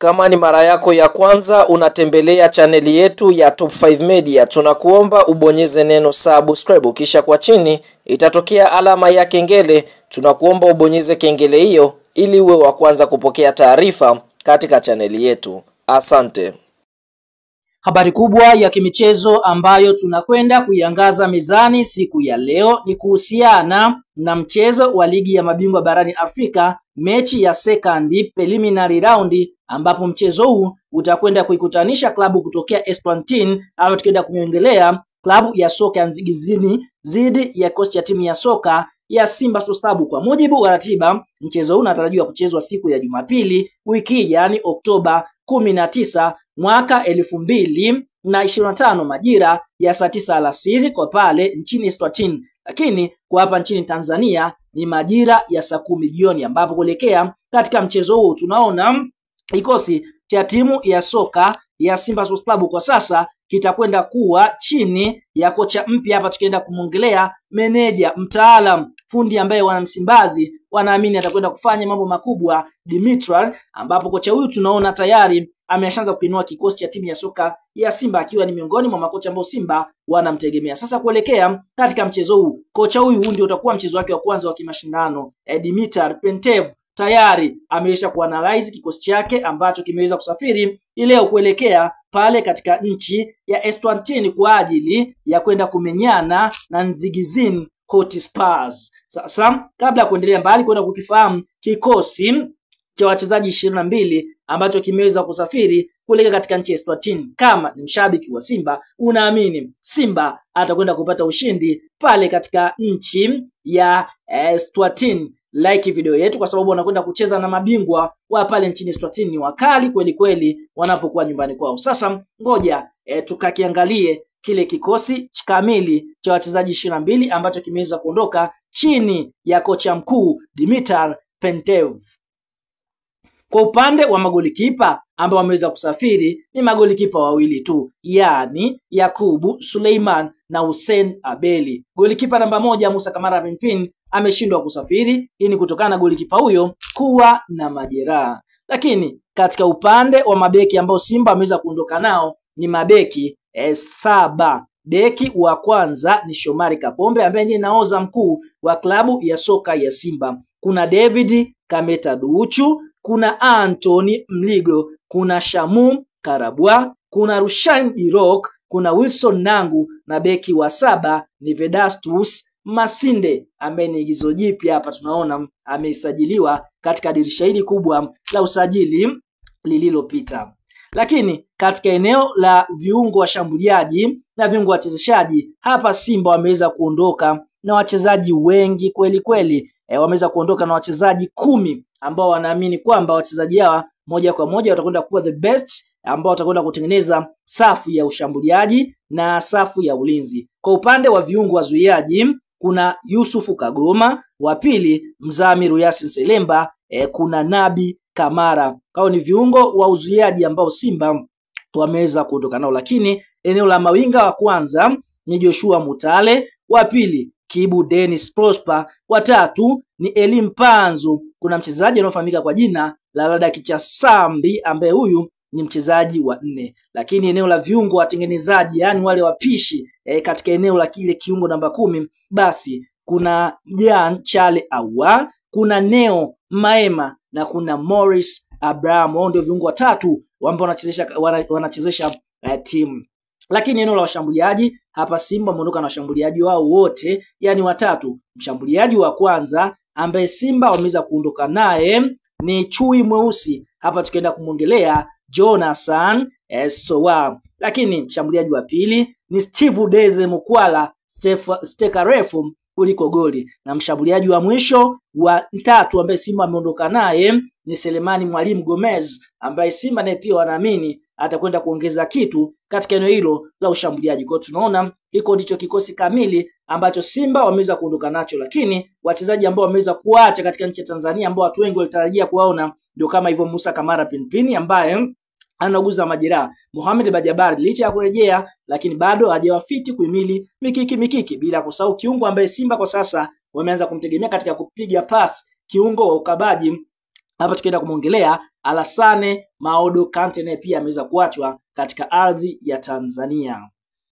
Kama ni mara yako ya kwanza unatembelea chaneli yetu ya Top 5 Media, tunakuomba ubonyeze neno subscribe, kisha kwa chini itatokea alama ya kengele. Tunakuomba ubonyeze kengele hiyo ili uwe wa kwanza kupokea taarifa katika chaneli yetu. Asante. Habari kubwa ya kimichezo ambayo tunakwenda kuiangaza mezani siku ya leo ni kuhusiana na mchezo wa ligi ya mabingwa barani Afrika, mechi ya second preliminary round, ambapo mchezo huu utakwenda kuikutanisha klabu kutokea Eswatini au tukienda kumiongelea klabu ya soka ya Nzigizini zidi ya kosti ya timu ya soka ya Simba Sports Club. Kwa mujibu wa ratiba, mchezo huu unatarajiwa kuchezwa siku ya Jumapili wiki yani Oktoba 19 mwaka 2025 majira ya saa 9 alasiri kwa pale nchini Eswatini, lakini kwa hapa nchini Tanzania ni majira ya saa 10 jioni, ambapo kuelekea katika mchezo huu tunaona kikosi cha timu ya soka ya Simba Sports Club kwa sasa kitakwenda kuwa chini ya kocha mpya. Hapa tukienda kumongelea meneja mtaalam fundi ambaye wana Msimbazi wanaamini atakwenda kufanya mambo makubwa, Dimitri, ambapo kocha huyu tunaona tayari ameshaanza kuinua kikosi cha timu ya soka ya Simba akiwa ni miongoni mwa makocha ambao Simba wanamtegemea. Sasa kuelekea katika mchezo huu, kocha huyu ndio utakuwa mchezo wake wa kwanza wa kimashindano. Dimitri Pantev tayari amesha kuanalyze kikosi chake ambacho kimeweza kusafiri leo kuelekea pale katika nchi ya Eswatini kwa ajili ya kwenda kumenyana na Nzigizini Hotspur. Sasa kabla ya kuendelea mbali kwenda kukifahamu kikosi cha wachezaji 22 ambacho kimeweza kusafiri kuelekea katika nchi ya Eswatini, kama ni mshabiki wa Simba unaamini Simba atakwenda kupata ushindi pale katika nchi ya Eswatini, like video yetu kwa sababu wanakwenda kucheza na mabingwa wa pale nchini Eswatini, ni wakali kweli kweli wanapokuwa nyumbani kwao. Sasa ngoja tukakiangalie kile kikosi kamili cha wachezaji 22 ambacho kimeweza kuondoka chini ya kocha mkuu Dimitri Pantev. Kwa upande wa magolikipa ambao wameweza kusafiri ni magolikipa wawili tu, yani Yakubu Suleiman na Hussein Abeli. Golikipa namba 1 Musa Kamara Pimpin ameshindwa kusafiri, hii ni kutokana na golikipa huyo kuwa na majeraha. Lakini katika upande wa mabeki ambao Simba ameweza kuondoka nao ni mabeki 7. Beki wa kwanza ni Shomari Kapombe ambaye ndiye nahodha mkuu wa klabu ya soka ya Simba. Kuna David Kameta Duchu, kuna Anthony Mligo, kuna Shamu Karabwa, kuna Rushain Dirok, kuna Wilson Nangu, na beki wa 7 ni Vedastus Masinde ambaye ni igizo jipya. Hapa tunaona amesajiliwa katika dirisha hili kubwa la usajili lililopita. Lakini katika eneo la viungo washambuliaji na viungo wachezeshaji, hapa Simba wameweza kuondoka na wachezaji wengi kweli kweli. Wameweza kuondoka na wachezaji 10 ambao wanaamini kwamba wachezaji hawa moja kwa moja watakwenda kuwa the best ambao watakwenda kutengeneza safu ya ushambuliaji na safu ya ulinzi. Kwa upande wa viungo wazuiaji kuna Yusufu Kagoma, wa pili Mzamiru Yasin Selemba, kuna Nabi Kamara. Hao ni viungo wa uzuiaji ambao Simba wameweza kuondoka nao. Lakini eneo la mawinga wa kwanza ni Joshua Mutale, wa pili Kibu Dennis Prosper, wa tatu ni Elim Panzu. Kuna mchezaji anaofahamika kwa jina la Ladaki cha Sambi ambaye huyu ni mchezaji wa 4. Lakini eneo la viungo watengenezaji, yani wale wapishi katika eneo la kile kiungo namba 10, basi kuna Jan Chale Awa, kuna Neo Maema na kuna Morris Abraham. Wao ndio viungo watatu ambao wanachezesha timu. Lakini eneo la washambuliaji hapa Simba wameondoka na washambuliaji wao wote, yani watatu. Mshambuliaji wa kwanza ambaye Simba wameweza kuondoka naye ni Chui Mweusi, hapa tukienda kumongelea Jonathan Sowa. Lakini mshambuliaji wa pili ni Steve Deze Mukwala, steka refu kuliko goli, na mshambuliaji wa mwisho wa 3 ambaye Simba ameondoka naye ni Selemani Mwalimu Gomez ambaye Simba naye pia wanaamini atakwenda kuongeza kitu katika eneo hilo la ushambuliaji. Kwa tunaona hiko ndicho kikosi kamili ambacho Simba wameweza kuondoka nacho. Lakini wachezaji ambao wameweza kuacha katika nchi ya Tanzania ambao watu wengi walitarajia kuwaona ndio kama hivyo Musa Kamara Pinpini ambaye anaguza majeraha. Mohamed Bajabari licha ya kurejea lakini bado hajawafiti kuhimili mikiki, bila kusahau kiungo ambaye Simba kwa sasa wameanza kumtegemea katika kupiga pasi, kiungo wa ukabaji hapa tukienda kumwongelea Alassane Maodo Kante, naye pia ameweza kuachwa katika ardhi ya Tanzania.